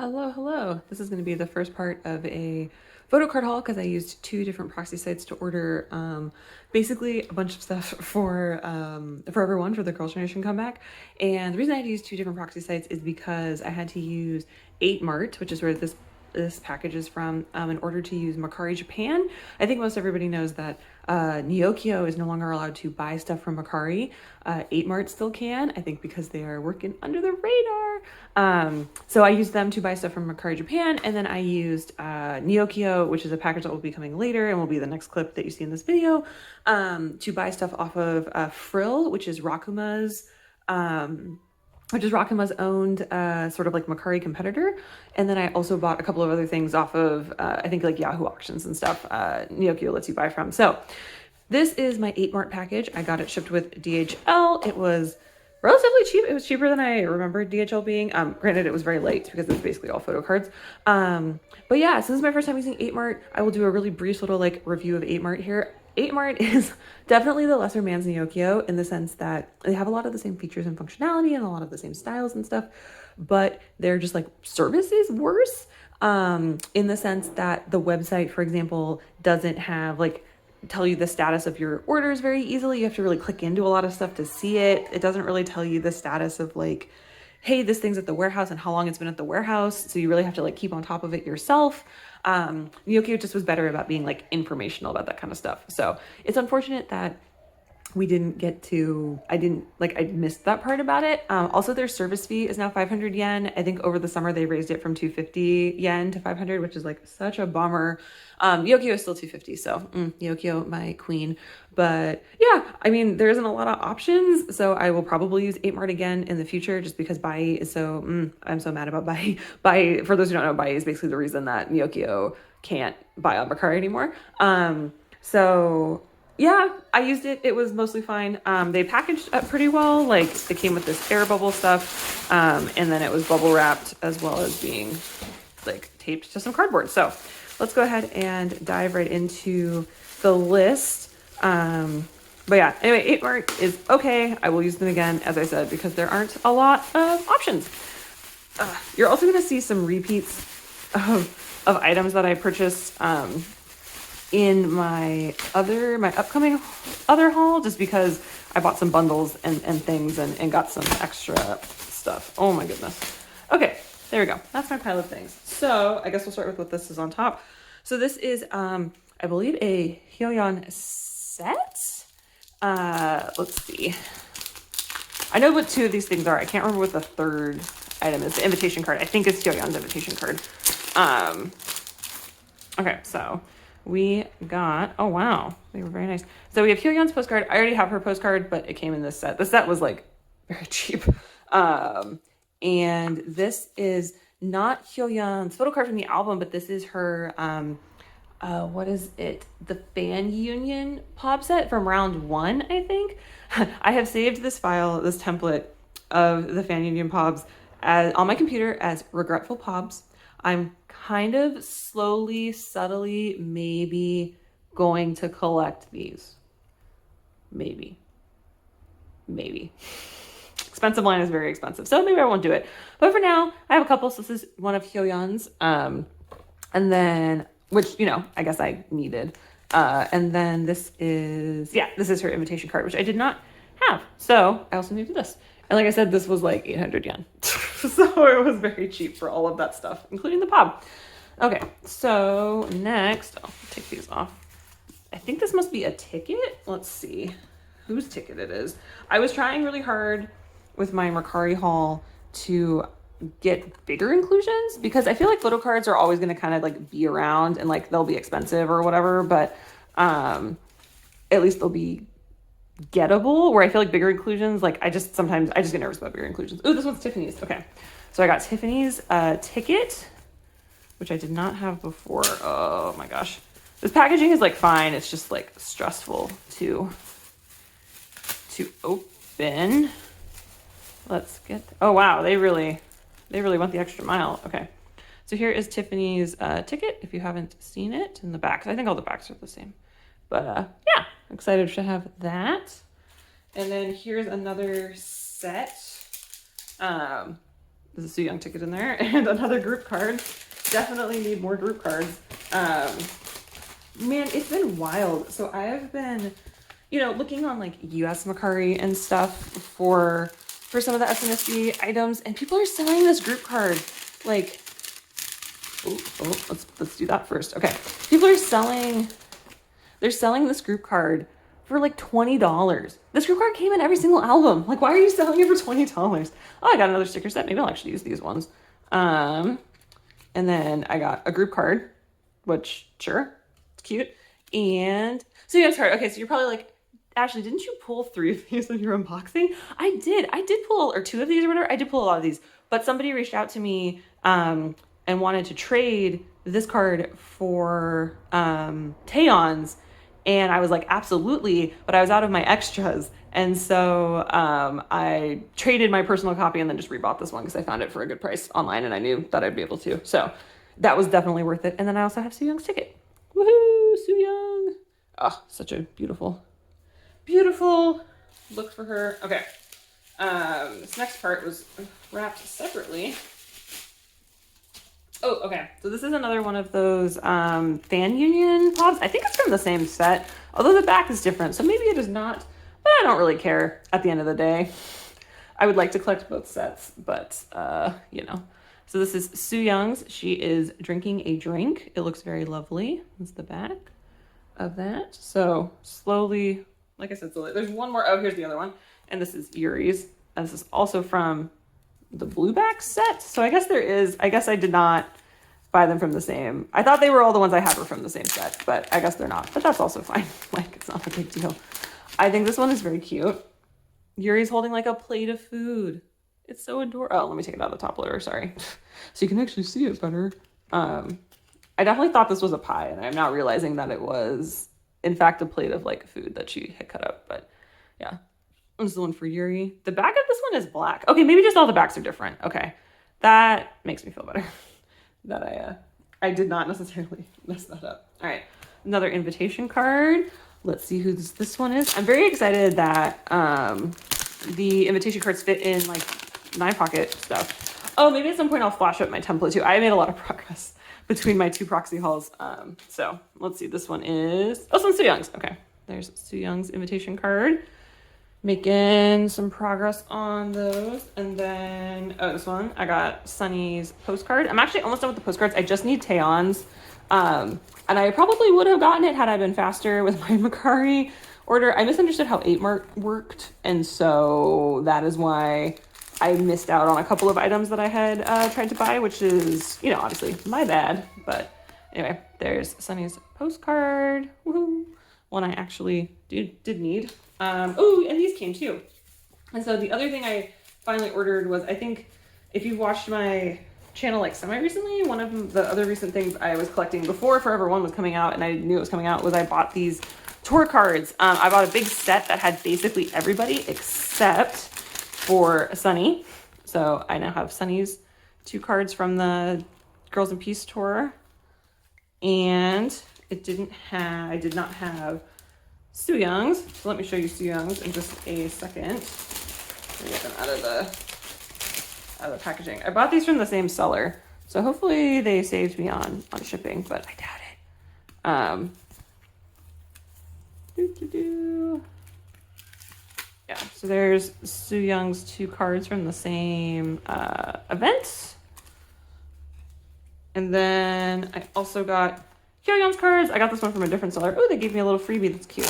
Hello, hello. This is going to be the first part of a photo card haul because I used two different proxy sites to order basically a bunch of stuff for everyone for the Girls' Generation comeback. And the reason I had to use two different proxy sites is because I had to use 8Mart, which is where this package is from, in order to use Mercari Japan. I think most everybody knows that Neokyo is no longer allowed to buy stuff from Mercari. 8Mart still can, I think because they are working under the radar. So I used them to buy stuff from Mercari Japan, and then I used Neokyo, which is a package that will be coming later and will be the next clip that you see in this video, to buy stuff off of Frill, which is Rakuma's owned sort of like Mercari competitor. And then I also bought a couple of other things off of, I think like Yahoo auctions and stuff, Neokyo lets you buy from. So this is my 8Mart package. I got it shipped with DHL. It was relatively cheap. It was cheaper than I remembered DHL being. Granted, it was very light because it's basically all photo cards. But yeah, so this is my first time using 8Mart. I will do a really brief little like review of 8Mart here. 8Mart is definitely the lesser man's Neokyo in the sense that they have a lot of the same features and functionality and a lot of the same styles and stuff, but they're just like service is worse in the sense that the website, for example, doesn't have like tell you the status of your orders very easily. You have to really click into a lot of stuff to see it. It doesn't really tell you the status of like, hey, this thing's at the warehouse and how long it's been at the warehouse. So you really have to like keep on top of it yourself. Neokyo just was better about being like informational about that kind of stuff. So it's unfortunate that we didn't get to, I missed that part about it. Also their service fee is now 500 yen. I think over the summer they raised it from 250 yen to 500, which is like such a bummer. Neokyo is still 250. So Neokyo, my queen. But yeah, I mean, there isn't a lot of options. So I will probably use 8Mart again in the future just because Bai is so, I'm so mad about Bai. Bai, for those who don't know, Bai is basically the reason that Neokyo can't buy on Mercari anymore. So yeah, I used it. It was mostly fine. They packaged up pretty well. Like they came with this air bubble stuff. And then it was bubble wrapped as well as being like taped to some cardboard. So let's go ahead and dive right into the list. But yeah, anyway, 8Mart is okay. I will use them again, as I said, because there aren't a lot of options. You're also going to see some repeats of items that I purchased, in my upcoming other haul, just because I bought some bundles and things and got some extra stuff. Oh my goodness. Okay, there we go. That's my pile of things. So I guess we'll start with what this is on top. So this is, I believe a Hyoyeon set. Let's see. I know what two of these things are. I can't remember what the third item is. The invitation card. I think it's Hyoyeon's invitation card. Okay, so we got, oh wow, they were very nice. So we have Hyoyeon's postcard. I already have her postcard, but it came in this set. The set was like very cheap. And this is not Hyoyeon's photo card from the album, but this is her, what is it? The Fan Union pop set from round 1, I think. I have saved this file, this template of the Fan Union pobs on my computer as regretful pobs. I'm kind of slowly, subtly, maybe going to collect these. Maybe. Expensive line is very expensive, so maybe I won't do it. But for now, I have a couple. So this is one of Hyoyeon's, and then, which, you know, I guess I needed. And then this is her invitation card, which I did not have. So I also needed this. And like I said, this was like 800 yen. So it was very cheap for all of that stuff, including the pop. Okay, so next, I'll take these off. I think this must be a ticket. Let's see whose ticket it is. I was trying really hard with my Mercari haul to get bigger inclusions because I feel like photo cards are always going to kind of like be around and like they'll be expensive or whatever, but at least they'll be gettable, where I feel like bigger inclusions, like I just get nervous about bigger inclusions. Oh, this one's Tiffany's. Okay, so I got Tiffany's ticket, which I did not have before. Oh my gosh, this packaging is like fine. It's just like stressful to open. Let's get, oh wow, they really went the extra mile. Okay, so here is Tiffany's ticket, if you haven't seen it, in the back. I think all the backs are the same, but yeah, excited to have that. And then here's another set. There's a Soo Young ticket in there and another group card. Definitely need more group cards. Man, it's been wild. So I have been, you know, looking on like US Macari and stuff for some of the SNSD items, and people are selling this group card like, let's do that first. Okay. People are selling this group card for like $20. This group card came in every single album. Like, why are you selling it for $20? Oh, I got another sticker set. Maybe I'll actually use these ones. And then I got a group card, which sure, it's cute. And so you guys heard, okay, so you're probably like, Ashley, didn't you pull 3 of these in your unboxing? I did pull, or 2 of these or whatever. I did pull a lot of these, but somebody reached out to me, and wanted to trade this card for, Taeyeon's. And I was like, absolutely, but I was out of my extras. And so I traded my personal copy and then just rebought this one because I found it for a good price online and I knew that I'd be able to. So that was definitely worth it. And then I also have Soo Young's ticket. Woohoo, Soo Young. Oh, such a beautiful look for her. Okay. This next part was wrapped separately. Oh, okay. So this is another one of those fan union pops. I think it's from the same set, although the back is different. So maybe it is not, but I don't really care at the end of the day. I would like to collect both sets, but, you know. So this is Soo Young's. She is drinking a drink. It looks very lovely. That's the back of that. So slowly, like I said, slowly. There's one more. Oh, here's the other one. And this is Yuri's. And this is also from the blue back set. So I guess I did not buy them from the same. I thought they were all the ones I had were from the same set, but I guess they're not. But that's also fine. Like, it's not a big deal. I think this one is very cute. Yuri's holding like a plate of food. It's so adorable. Oh, let me take it out of the top loader. Sorry. So you can actually see it better. I definitely thought this was a pie, and I'm now realizing that it was, in fact, a plate of like food that she had cut up. But yeah. This is the one for Yuri. The back of this one is black. Okay, maybe just all the backs are different. Okay, that makes me feel better. That I did not necessarily mess that up. All right, another invitation card. Let's see who this one is. I'm very excited that the invitation cards fit in like 9-pocket stuff. Oh, maybe at some point I'll flash up my template too. I made a lot of progress between my 2 proxy hauls. So let's see. This one is, oh, this one's Soo Young's. Okay, there's Soo Young's invitation card. Making some progress on those. And then, oh, this one, I got Sunny's postcard. I'm actually almost done with the postcards. I just need Taeyeon's. And I probably would have gotten it had I been faster with my Macari order. I misunderstood how 8-Mart worked. And so that is why I missed out on a couple of items that I had tried to buy, which is, you know, obviously my bad. But anyway, there's Sunny's postcard. Woohoo. One I actually did need. Oh, and these came too. And so the other thing I finally ordered was, I think if you've watched my channel like semi-recently, one of the other recent things I was collecting before Forever One was coming out and I knew it was coming out was I bought these tour cards. I bought a big set that had basically everybody except for Sunny. So I now have Sunny's 2 cards from the Girls in Peace tour. And I did not have Soo Young's. So let me show you Soo Young's in just a second. Let me get them out of the packaging. I bought these from the same seller, so hopefully they saved me on shipping, but I doubt it. Yeah, so there's Soo Young's 2 cards from the same event. And then I also got Hyoyeon's cards. I got this one from a different seller. Oh, they gave me a little freebie. That's cute.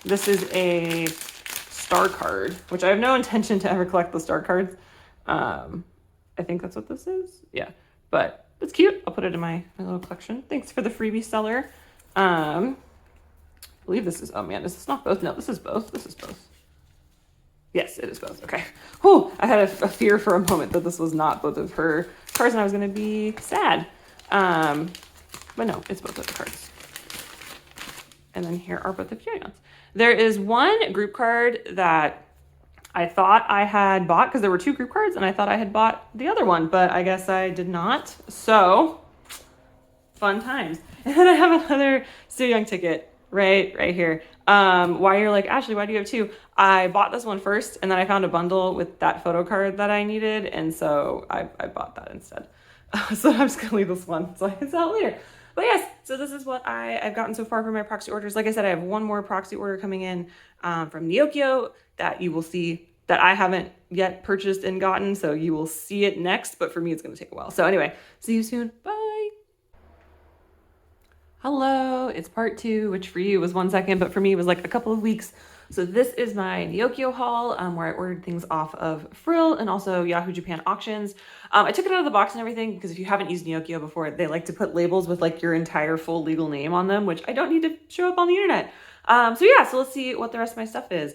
This is a star card, which I have no intention to ever collect the star cards. I think that's what this is. Yeah, but it's cute. I'll put it in my little collection. Thanks for the freebie, seller. I believe this is, oh man, is this not both? No, this is both. This is both. Yes, it is both. Okay. Whew, I had a fear for a moment that this was not both of her cards and I was going to be sad. But no, it's both of the cards. And then here are both of Hyoyeon's. There is one group card that I thought I had bought because there were 2 group cards and I thought I had bought the other one, but I guess I did not. So fun times. And then I have another Soo Young ticket right here. Why you're like, Ashley, why do you have two? I bought this one first, and then I found a bundle with that photo card that I needed, and so I bought that instead. So I'm just gonna leave this one so I can sell it later. But yes, so this is what I've gotten so far from my Proxy orders. Like I said, I have one more Proxy order coming in from Neokyo that you will see that I haven't yet purchased and gotten, so you will see it next, but for me, it's gonna take a while. So anyway, see you soon, bye. Hello, it's part 2, which for you was 1 second, but for me was like a couple of weeks. So this is my Neokyo haul where I ordered things off of Frill and also Yahoo Japan auctions. I took it out of the box and everything because if you haven't used Neokyo before, they like to put labels with like your entire full legal name on them, which I don't need to show up on the internet. So let's see what the rest of my stuff is.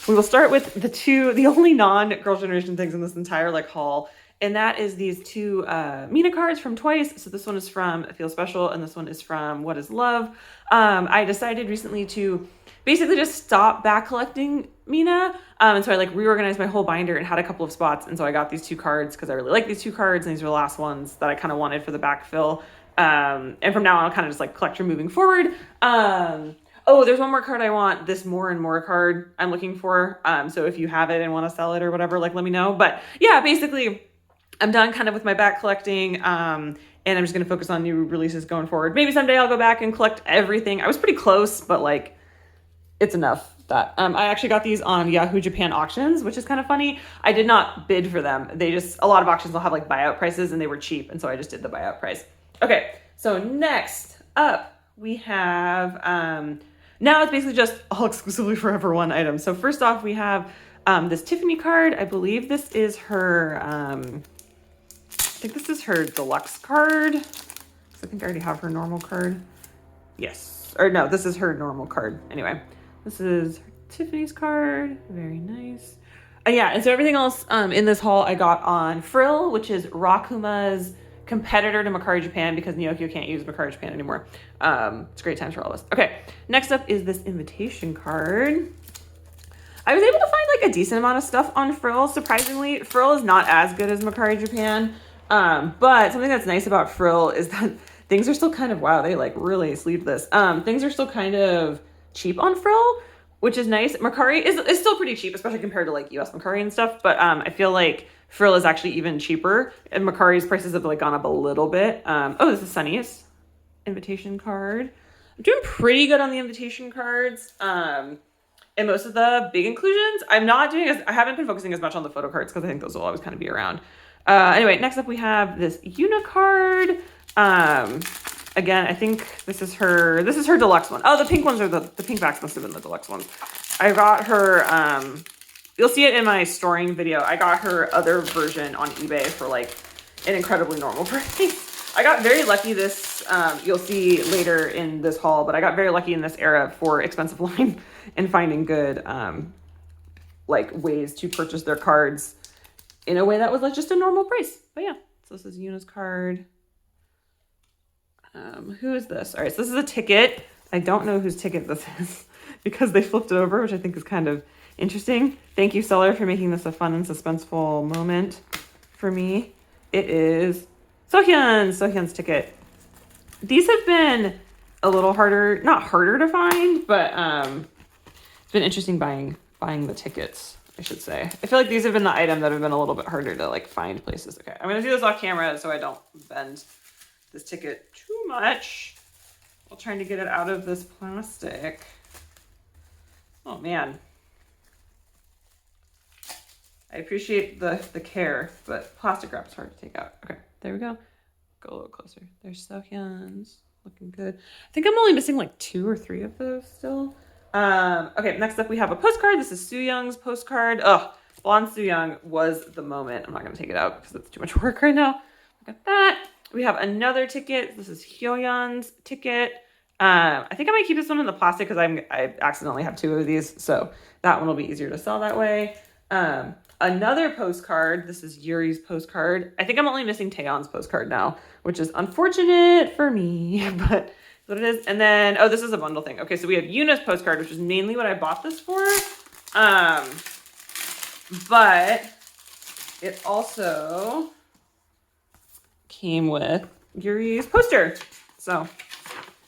We will start with the only non-Girls' Generation things in this entire like haul. And that is these two Mina cards from Twice. So this one is from Feel Special and this one is from What is Love. I decided recently to basically just stop back collecting Mina. And so I like reorganized my whole binder and had a couple of spots. And so I got these two cards because I really like these two cards. And these are the last ones that I kind of wanted for the backfill. And from now on, I'll kind of just like collect from moving forward. Oh, there's one more card I want, this More and More card I'm looking for. So if you have it and want to sell it or whatever, like let me know. But yeah, basically I'm done kind of with my back collecting, and I'm just going to focus on new releases going forward. Maybe someday I'll go back and collect everything. I was pretty close, but like, it's enough that, I actually got these on Yahoo Japan auctions, which is kind of funny. I did not bid for them. A lot of auctions will have like buyout prices and they were cheap. And so I just did the buyout price. Okay. So next up we have, now it's basically just all exclusively Forever One items. So first off, we have, this Tiffany card. I believe this is her, I think this is her deluxe card. I think I already have her normal card. Yes. Or no, this is her normal card. Anyway, this is Tiffany's card. Very nice. Yeah, and so everything else in this haul I got on Frill, which is Rakuma's competitor to Mercari Japan because Neokyo can't use Mercari Japan anymore. It's great times for all of us. Okay, next up is this invitation card. I was able to find like a decent amount of stuff on Frill. Surprisingly, Frill is not as good as Mercari Japan. But something that's nice about Frill is that things are still kind of, wow, they like really sleeved this. Things are still kind of cheap on Frill, which is nice. Mercari is still pretty cheap, especially compared to like US Mercari and stuff. But I feel like Frill is actually even cheaper and Mercari's prices have like gone up a little bit. Oh, this is Sunny's invitation card. I'm doing pretty good on the invitation cards. And most of the big inclusions, I haven't been focusing as much on the photo cards because I think those will always kind of be around. Anyway, next up we have this Yuna card. Again, I think this is her deluxe one. Oh, the pink ones are the pink backs must have been the deluxe ones. I got her, you'll see it in my storing video. I got her other version on eBay for like an incredibly normal price. I got very lucky this, you'll see later in this haul, but I got very lucky in this era for expensive line and finding good, like ways to purchase their cards in a way that was like just a normal price. But yeah, so this is Yuna's card. Who is this? All right, so this is a ticket. I don't know whose ticket this is because they flipped it over, which I think is kind of interesting. Thank you, seller, for making this a fun and suspenseful moment for me. It is Sohyun's ticket. These have been a little harder, not harder to find, but it's been interesting buying the tickets, I should say. I feel like these have been the item that have been a little bit harder to like find places. Okay, I'm gonna do this off camera so I don't bend this ticket too much while trying to get it out of this plastic. Oh man. I appreciate the care, but plastic wrap is hard to take out. Okay, there we go. Go a little closer. There's Sohyun's, looking good. I think I'm only missing like 2 or 3 of those still. Okay, next up we have a postcard. This is Sooyoung's postcard. Ugh, Blonde Sooyoung was the moment. I'm not gonna take it out because it's too much work right now. Look at that. We have another ticket. This is Hyoyeon's ticket. I think I might keep this one in the plastic because I accidentally have 2 of these, so that one will be easier to sell that way. Another postcard. This is Yuri's postcard. I think I'm only missing Taeyeon's postcard now, which is unfortunate for me, but that's what it is. And then, oh, this is a bundle thing. Okay, so we have Yuna's postcard, which is mainly what I bought this for. But it also came with Yuri's poster. So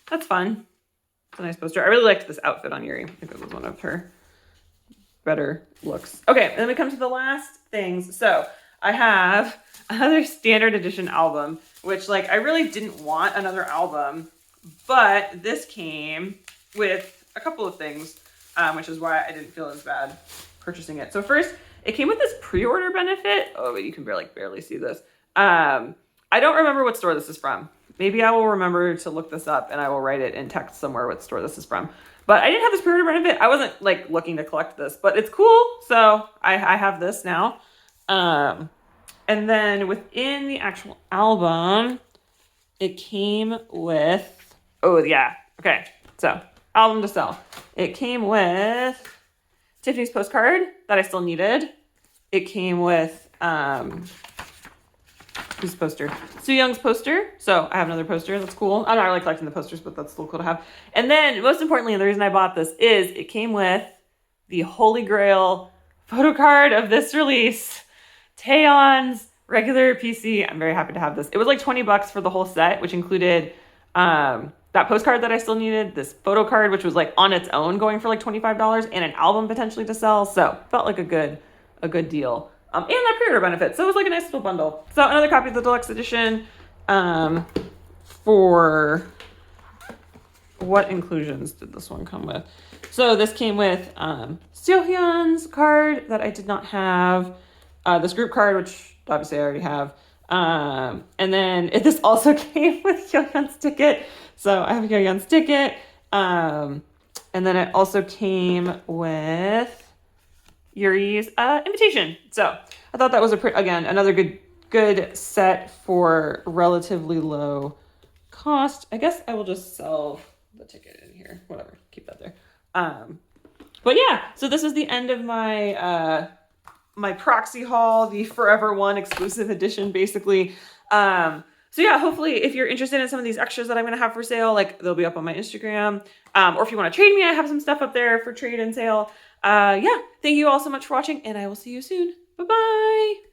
that's fun. It's a nice poster. I really liked this outfit on Yuri. I think it was one of her better looks. Okay, and then we come to the last things. So I have another standard edition album, which like I really didn't want another album, but this came with a couple of things, which is why I didn't feel as bad purchasing it. So first, it came with this pre-order benefit. Oh, but you can barely see this. I don't remember what store this is from. Maybe I will remember to look this up and I will write it in text somewhere what store this is from. But I didn't have this pre-order benefit. I wasn't like looking to collect this, but it's cool. So I have this now. And then within the actual album, it came with, oh yeah. Okay. So album to sell. It came with Tiffany's postcard that I still needed. It came with, whose poster? Soo Young's poster. So I have another poster. That's cool. I'm not really collecting the posters, but that's still cool to have. And then most importantly, the reason I bought this is it came with the Holy Grail photo card of this release. Taeyeon's regular PC. I'm very happy to have this. It was like $20 for the whole set, which included that postcard that I still needed, this photo card, which was like on its own going for like $25, and an album potentially to sell. So felt like a good deal. And that pre-order benefit. So it was like a nice little bundle. So another copy of the deluxe edition. For what inclusions did this one come with? So this came with Seohyun's card that I did not have. This group card, which obviously I already have. And then this also came with Hyoyeon's ticket. So I have Hyoyeon's ticket. And then it also came with Yuri's invitation. So I thought that was again another good set for relatively low cost. I guess I will just sell the ticket in here. Whatever, keep that there. But yeah, so this is the end of my my Proxy haul, the Forever One exclusive edition, basically. So yeah, hopefully if you're interested in some of these extras that I'm going to have for sale, like they'll be up on my Instagram. Or if you want to trade me, I have some stuff up there for trade and sale. Yeah, thank you all so much for watching, and I will see you soon. Bye-bye.